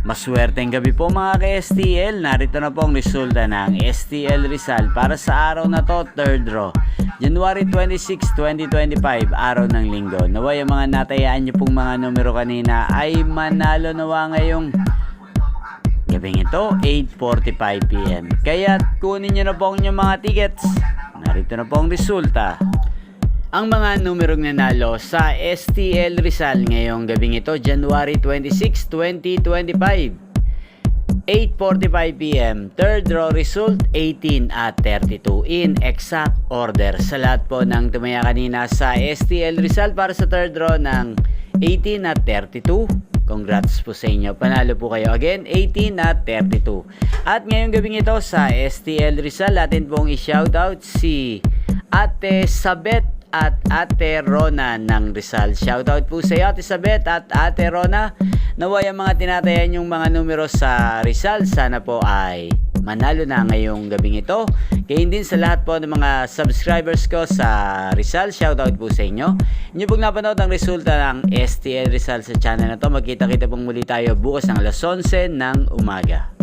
Maswerteng gabi po mga ka-STL. Narito na po ang resulta ng STL Rizal para sa araw na to, third draw. January 26, 2025, araw ng linggo. Naway ang mga natayaan nyo pong mga numero kanina ay manalo nawa ngayong gabing ito, 8:45 PM. Kaya kunin nyo na po ang inyong mga tickets. Narito na po ang resulta. Ang mga numerong nanalo sa STL Rizal ngayong gabing ito, January 26, 2025, 8:45 PM. Third draw result, 18 at 32 in exact order. Sa lahat po ng tumaya kanina sa STL Rizal para sa third draw ng 18 at 32, congrats po sa inyo. Panalo po kayo again, 18 at 32. At ngayong gabing ito sa STL Rizal, atin pong i-shoutout si Ate Sabet at Ate Rona ng Rizal. Shoutout po sa iyo Ate Sabet at Ate Rona. Naway ang mga tinatayan yung mga numero sa Rizal, sana po ay manalo na ngayong gabing ito. Kaya din sa lahat po ng mga subscribers ko sa Rizal, shoutout po sa inyo. Inyo pong napanood ang resulta ng STL Rizal sa channel na to. Magkita-kita pong muli tayo bukas ng alas 11 ng umaga.